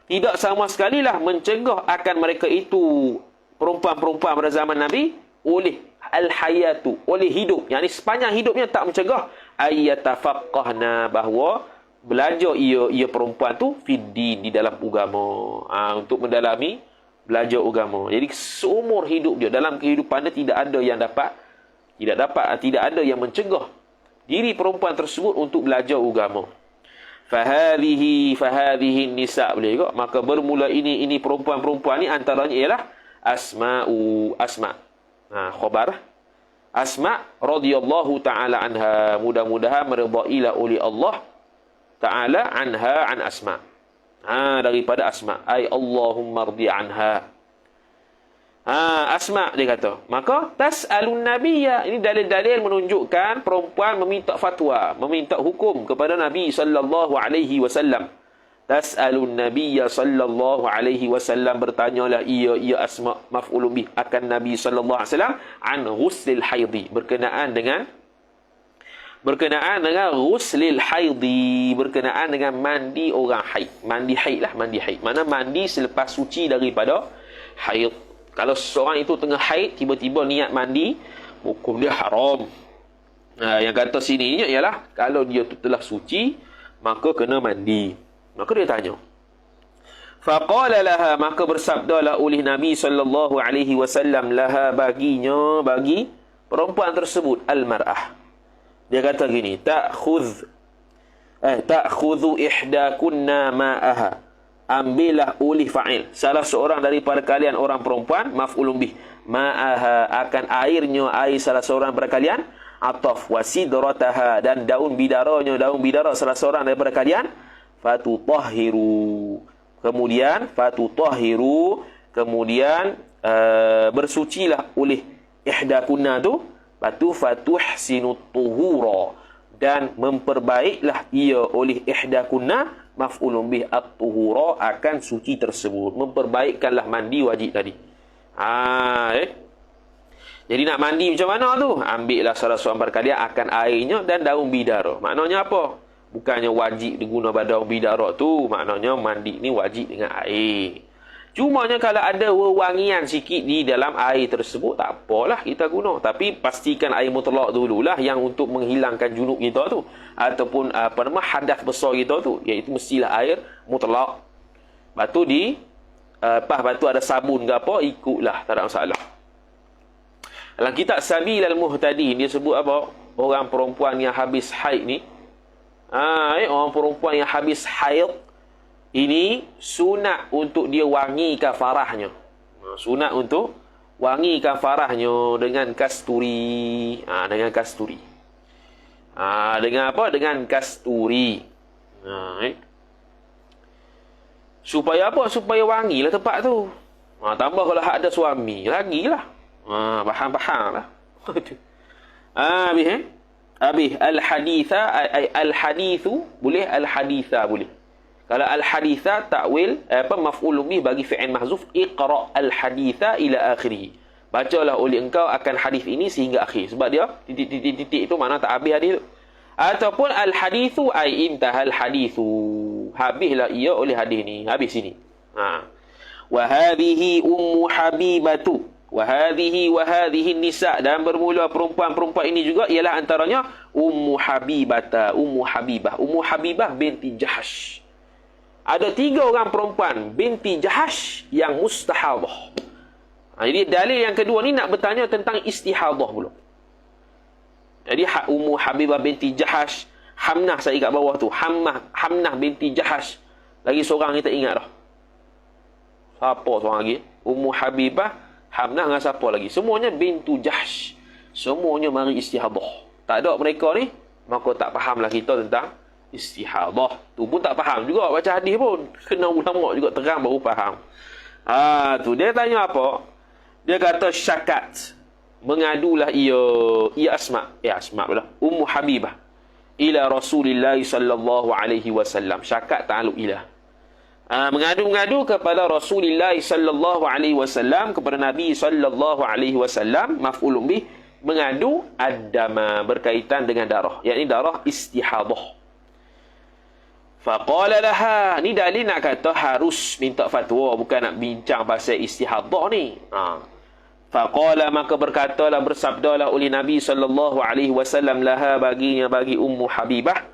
Tidak sama sekali lah mencegah akan mereka itu, perempuan-perempuan pada zaman Nabi, oleh al-hayatu, oleh hidup. Yang ni sepanjang hidupnya tak mencegah ayyatafaqqahna, bahawa belajar ia perempuan tu fiddin, di dalam agama. Untuk mendalami belajar agama. Jadi seumur hidup dia, dalam kehidupan dia tidak ada yang mencegah diri perempuan tersebut untuk belajar agama. Fahadhihi nisa' boleh juga. Maka bermula ini perempuan-perempuan ni antaranya ialah asma. Khabar Asma radhiyallahu ta'ala anha. Mudah-mudahan meridailah oleh Allah ta'ala anha, an Asma. Daripada Asma. Ay Allahumma rdi anha. Asma dia kata. Maka tas'alun nabiyya. Ini dalil-dalil menunjukkan perempuan meminta fatwa, meminta hukum kepada Nabi sallallahu alaihi wasallam. Tas'alun nabiyya sallallahu alaihi wasallam, bertanyalah ia Asma maf'ulun bih akan Nabi sallallahu alaihi wasallam an ghuslil haidhi, berkenaan dengan ghuslil haidhi, berkenaan dengan mandi orang haid. Mandi haid. Mana mandi selepas suci daripada haid. Kalau seorang itu tengah haid, tiba-tiba niat mandi, hukum dia haram. Yang kata sini ialah, kalau dia tu telah suci, maka kena mandi. Maka dia tanya. Faqala laha, maka bersabdalah oleh Nabi SAW laha, bagi perempuan tersebut, al-mar'ah. Dia kata gini, ta'khudhu ihdakunna ma'aha. Ambillah oleh fa'il, salah seorang daripada kalian orang perempuan, maf'ulun bih, ma'aha, akan air salah seorang daripada kalian, ataf wasidrataha, dan daun bidara salah seorang daripada kalian, fatutahhiru, kemudian fatutahhiru, kemudian bersucilah oleh ihdakunna tu, batu fatuhsinut tuhura, dan memperbaiklah ia oleh ihdakunna, maf'ulun bih at-tuhura, akan suci tersebut. Memperbaikkanlah mandi wajib tadi. Jadi nak mandi macam mana tu? Ambillah salah seorang perkalian akan airnya dan daun bidara. Maknanya apa? Bukannya wajib diguna pada daun bidara tu. Maknanya mandi ni wajib dengan air. Cumanya kalau ada wewangian sikit di dalam air tersebut, tak apalah kita guna. Tapi pastikan air mutlak dululah yang untuk menghilangkan junub kita tu. Ataupun hadas besar kita tu. Iaitu mestilah air mutlak. Batu batu ada sabun ke apa, ikutlah, tak ada masalah. Dalam kitab Sabilal Muhtadin, dia sebut apa? Orang perempuan yang habis haid ni. Orang perempuan yang habis haid ini sunat untuk dia wangikan farahnya. Sunat untuk wangikan farahnya dengan kasturi. Dengan kasturi. Dengan apa? Dengan kasturi. Supaya apa? Supaya wangilah tempat tu. Tambah kalau ada suami, lagilah. Faham lah. Habis al-haditha, al-hadithu boleh, al-haditha boleh. Kalau al-haditha takwil maf'ulun bih bagi fi'il mahzuf, iqra al-haditha ila akhirih. Bacalah oleh engkau akan hadis ini sehingga akhir. Sebab dia titik-titik itu makna tak habis hadis tu. Ataupun al-hadithu ai intahal hadithu. Habislah ia oleh hadis ni, habis sini. Wa hadhihi ummu habibatu. Wa hadhihi nisa, dan bermula perempuan-perempuan ini juga ialah antaranya ummu habibata, ummu habibah binti Jahash. Ada 3 orang perempuan binti Jahash yang mustahadah. Jadi dalil yang kedua ni nak bertanya tentang istihadah pula. Jadi ummu habibah binti Jahash, Hamnah saya kat bawah tu, Hamnah binti Jahash. Lagi seorang kita ingat dah. Siapa seorang lagi? Ummu habibah, Hamnah dengan siapa lagi? Semuanya bintu Jahsh. Semuanya mari istihadah. Tak ada mereka ni, maka tak fahamlah kita tentang istihadah. Tu pun tak faham juga baca hadis pun. Kena ulama juga terang baru faham. Tu dia tanya apa? Dia kata syakat. Mengadulah ia Asma pula. Ummu Habibah ila Rasulillah sallallahu alaihi wasallam. Syakat ta'alluq ila. Mengadu-ngadu kepada Rasulullah sallallahu alaihi wasallam, kepada Nabi sallallahu alaihi wasallam, maf'ulun bih, mengadu ad-dama, berkaitan dengan darah, yakni darah istihadah. Faqala laha, ni dalil nak kata harus minta fatwa, bukan nak bincang pasal istihadah ni. Faqala, maka berkatalah, bersabdalah oleh Nabi sallallahu alaihi wasallam laha, bagi Ummu Habibah,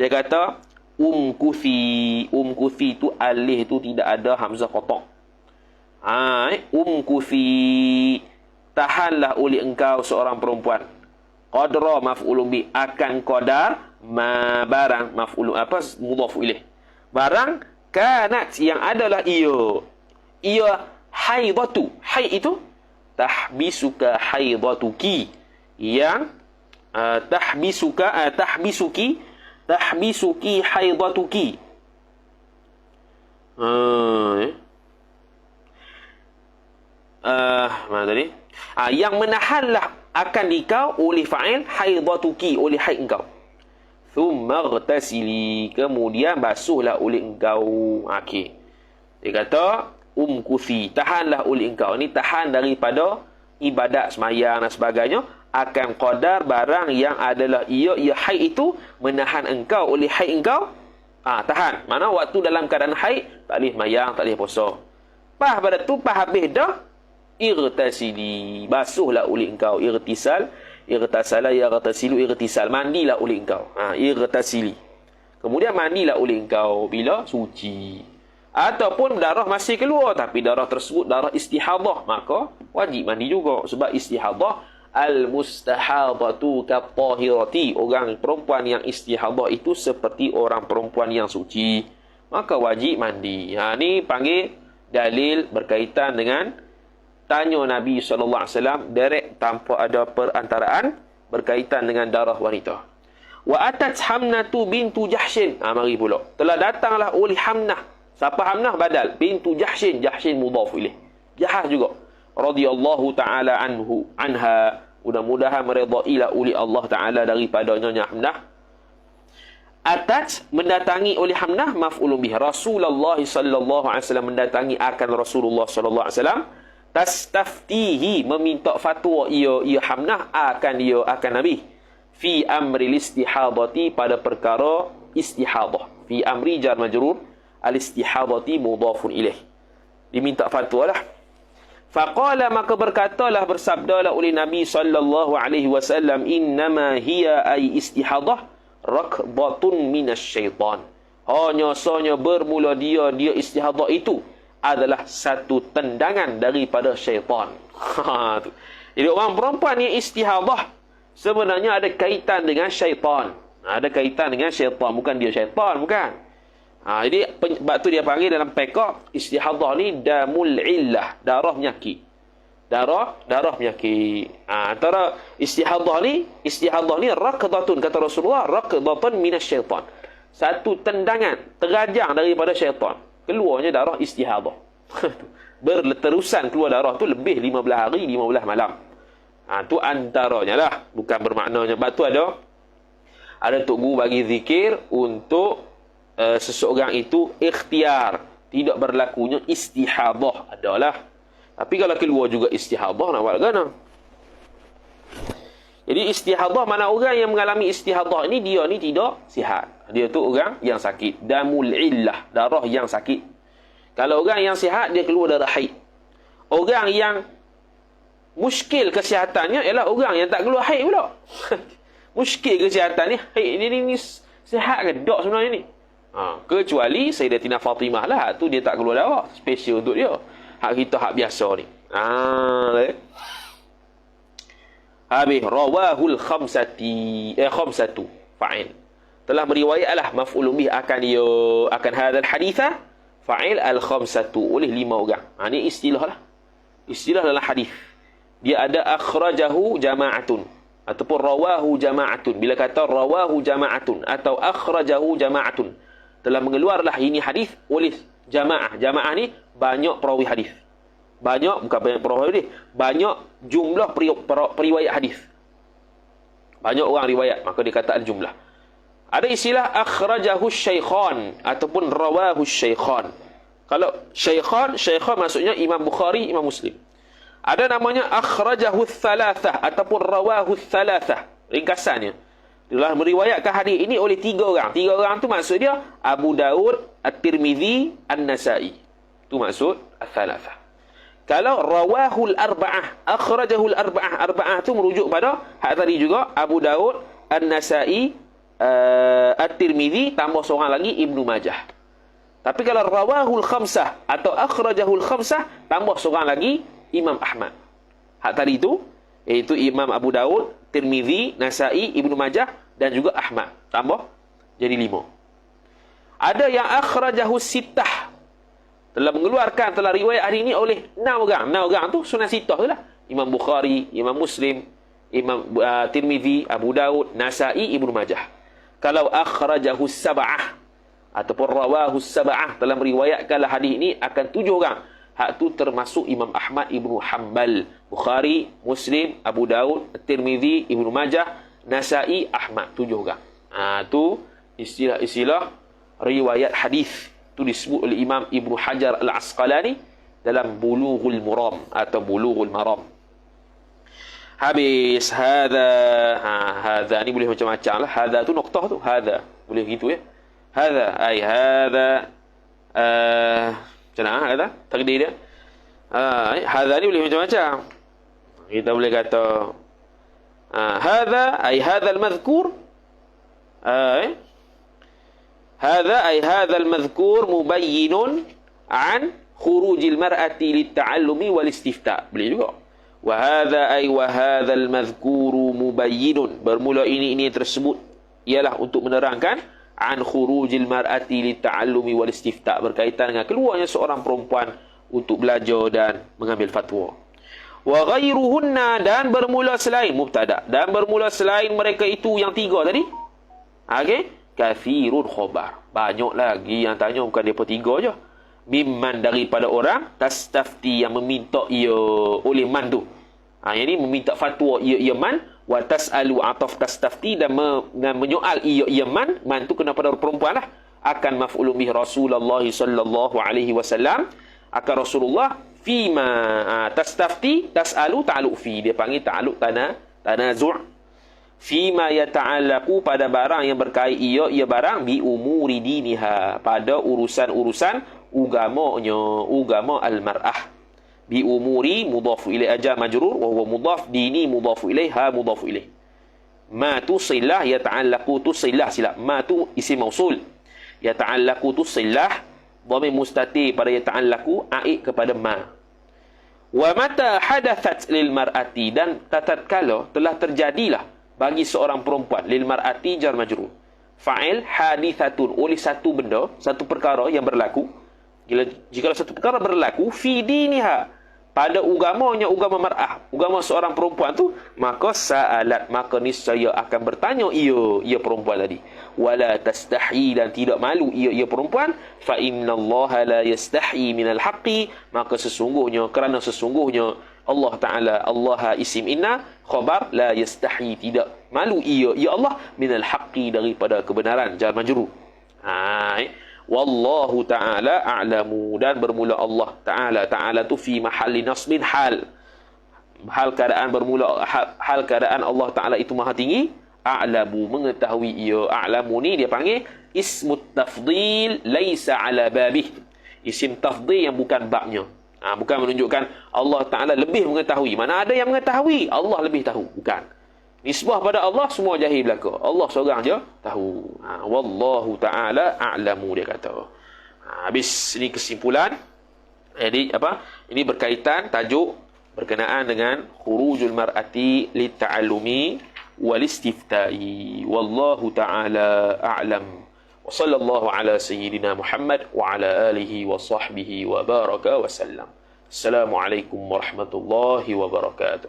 dia kata umkuthi tu alih tu tidak ada hamzah qata'. Umkuthi, tahanlah oleh engkau seorang perempuan. Qadra maf'ulun bi, akan qadar, ma barang maf'ulun mudhaf ilaih. Barang kanat yang adalah ia haidatu. Haid itu tahbisuka haidatuki, yang tahbisuki haidatuki. Mana tadi? Yang menahanlah akan dikau oleh fa'il haidatuki, oleh haid engkau. Thumma ghtasili, kemudian basuhlah oleh engkau. Okey. Dia kata umkuthi, tahanlah oleh engkau. Ini tahan daripada ibadat semayang dan sebagainya, akan qadar barang yang adalah ia haid itu menahan engkau oleh haid engkau. Tahan. Mana waktu dalam keadaan haid tak boleh semayang, tak boleh puasa. Pada tu habis dah, irtasili, basuhlah oleh engkau. Irtasala yartasilu, irtisal, mandilah oleh engkau. Irtasili, kemudian mandilah oleh engkau bila suci. Ataupun darah masih keluar tapi darah tersebut darah istihadah, maka wajib mandi juga. Sebab istihadah, al-mustahadatu kat-tahirati, orang perempuan yang istihadah itu seperti orang perempuan yang suci, maka wajib mandi. Ni panggil dalil berkaitan dengan tanya Nabi SAW direct tanpa ada perantaraan, berkaitan dengan darah wanita. Wa atat Hamnatu bintu Jahshin, mari pula telah datanglah oleh Hamnah. Siapa Hamnah? Badal. Bintu Jahshin. Jahshin mudhaf ilaih. Jahah juga. Radhiyallahu ta'ala anha. Mudah-mudahan meredailah oleh Allah Ta'ala daripada nyonya Hamnah. Atat, mendatangi oleh Hamnah, maf'ulun bih. Rasulullah sallallahu alaihi wasallam, mendatangi akan Rasulullah sallallahu alaihi wasallam. Tastaftihi, meminta fatwa ia Hamnah akan Nabi. Fi amri istihadati, pada perkara istihadah. Fi amri jar majrur, al-istihadati mudhafun ilaih. Diminta fatwa lah. Faqala, maka berkatalah, bersabdalah oleh Nabi sallallahu alaihi wasallam, innama hiya ay istihadah rakbatun minasyaitan. Hanya sahaja bermula dia istihadah itu adalah satu tendangan daripada syaitan. Jadi orang perempuan ni istihadah sebenarnya ada kaitan dengan syaitan. Ada kaitan dengan syaitan, bukan dia syaitan, bukan. Jadi sebab tu dia panggil dalam fiqh istihadah ni damul illah, darah penyakit. Darah penyakit. Antara istihadah ni raqdatun, kata Rasulullah, raqdatun minasyaitan. Satu tendangan, terajang daripada syaitan. Keluarnya darah istihadah. Berterusan keluar darah tu lebih 15 hari, 15 malam. Tu antaranya lah. Bukan bermaknanya. Sebab tu ada Tok Guru bagi zikir untuk seseorang itu ikhtiar. Tidak berlakunya istihadah. Adalah. Tapi kalau keluar juga istihadah, nak buat bagaimana? Jadi istihadah, mana orang yang mengalami istihadah ini, dia ni tidak sihat. Dia tu orang yang sakit. Damul illah, darah yang sakit. Kalau orang yang sihat, dia keluar darah haid. Orang yang muskil kesihatannya ialah orang yang tak keluar haid pula. Muskil kesihatan ni, haid ni sihat ke tak sebenarnya ni? Kecuali Sayyidatina Fatimah lah, tu dia tak keluar darah, special untuk dia. Hak kita hak biasa ni. Habis rawahul khamsatu fa'il. Telah meriwayatlah maf'ulun bih akan hadzal haditha fa'il al-khamsatu, oleh 5 orang. Ni istilah lah. Istilah dalam hadis. Dia ada akhrajahu jama'atun ataupun rawahu jama'atun. Bila kata rawahu jama'atun atau akhrajahu jama'atun, telah mengeluarlah ini hadis oleh jamaah. Jamaah ni banyak perawi hadis. Banyak, bukan banyak perawi hadis, banyak jumlah periwayat hadis. Banyak orang riwayat, maka dikatakan jumlah. Ada istilah akhrajahu syaikhan ataupun rawahu syaikhan. Kalau syaikhan maksudnya Imam Bukhari, Imam Muslim. Ada namanya akhrajahu thalathah ataupun rawahu thalathah. Ringkasannya, telah meriwayatkan hadis ini oleh 3 orang. 3 orang tu maksud dia Abu Daud, At-Tirmizi, An-Nasai. Tu maksud al-thalathah. Kalau rawahul arba'ah, akhrajahul arba'ah. Arba'ah tu merujuk pada hak tadi juga, Abu Daud, An-Nasai, At-Tirmizi, tambah seorang lagi Ibnu Majah. Tapi kalau rawahul khamsah atau akhrajahul khamsah, tambah seorang lagi Imam Ahmad. Hak tadi itu, iaitu Imam Abu Daud, Tirmizi, Nasai, Ibnu Majah dan juga Ahmad. Tambah jadi 5. Ada yang akhrajahu sittah, telah mengeluarkan, telah riwayat hari ini oleh 6 orang. 6 orang tu sunan sittah tu lah. Imam Bukhari, Imam Muslim, Imam Tirmizi, Abu Daud, Nasai, Ibnu Majah. Kalau akhrajahu sab'ah ataupun rawahu sab'ah, telah meriwayatkanlah hadis ini akan 7 orang. Hak tu termasuk Imam Ahmad Ibnu Hanbal, Bukhari, Muslim, Abu Daud, Tirmizi, Ibnu Majah, Nasai, Ahmad. 7 orang. Tu istilah-istilah riwayat hadis. Tu disebut oleh Imam Ibnu Hajar Al-Asqalani dalam Bulughul Maram atau Bulughul Maram. Habis hadza ni boleh macam-macam lah. Hadza tu noktah tu, hadza boleh gitu ya. Hadza macam mana hadza takdir dia. Hadza ni boleh macam-macam. Kita boleh kata hadza hadzal madhkur, هذا المذكور مبين عن خروج المرأة للتعلم والاستفتاء. Boleh juga. وهذا المذكور مبين, bermula ini tersebut ialah untuk menerangkan an khurujil mar'ati litta'allumi wal istifta', berkaitan dengan keluarnya seorang perempuan untuk belajar dan mengambil fatwa. Wa ghairuhunna, dan bermula selain mubtada, dan bermula selain mereka itu yang 3 tadi. Okey, kathirun khabar, banyak lagi yang tanya, bukan depa 3 je. mimman daripada orang tastafti yang meminta ia oleh man tu. Yang ni meminta fatwa ia man, wa tasalu ataf tastafti dan menyoal ia man tu kena pada perempuan lah. Akan maf'ulun bih Rasulullah sallallahu alaihi wasallam, akan Rasulullah fima tastafti tasalu ta'alluq fi, dia panggil ta'alluq tanazu'. Fima yata'allaqu pada barang yang berkait ia barang bi umuri diniha, pada urusan-urusan agama al-mar'ah. Bi umuri mudhafu ilaih, ajar majrur wa huwa mudhaf, dini mudhafu ilaih, ha mudhafu ilaih. Ma tu silah yata'allaqu tu silah, silap ma tu isim mausul, yata'allaqu tu silah dhamir mustatir pada yata'allaqu aid kepada ma. Wa mata hadathat lil mar'ati, dan tatkala telah terjadilah bagi seorang perempuan, lil mar'ati jar majrur, fa'il hadithatun, oleh satu benda, satu perkara yang berlaku. Jika satu perkara berlaku fi diniha, pada agama mar'ah, agama seorang perempuan tu, maka sa'alat, maka niscaya akan bertanya ia perempuan tadi. Wala tastahi, dan tidak malu ia perempuan. Fa innallaha la yastahi minal haqqi, maka kerana sesungguhnya Allah Ta'ala, Allah isim inna, khabar, la yastahi, tidak malu ia Allah, minal haqqi, daripada kebenaran, jar majrur. Wallahu ta'ala a'lamu, dan bermula Allah Ta'ala tu fi mahalli nasbin, hal keadaan bermula, hal keadaan Allah Ta'ala itu maha tinggi. A'lamu, mengetahui ia. A'lamu ni dia panggil ismut tafdil laisa ala babih, isim tafdil yang bukan babnya. Bukan menunjukkan Allah Ta'ala lebih mengetahui. Mana ada yang mengetahui, Allah lebih tahu. Bukan. Nisbah pada Allah, semua jahil belaka. Allah seorang je tahu. Wallahu Ta'ala a'lamu, dia kata. Habis ini kesimpulan. Jadi ini berkaitan tajuk berkenaan dengan khurujul mar'ati litta'allumi wal istifta'i. Wallahu Ta'ala a'lam. Wa sallallahu ala sayyidina Muhammad wa ala alihi wa sahbihi wa baraka wa sallam. Assalamualaikum warahmatullahi wabarakatuh.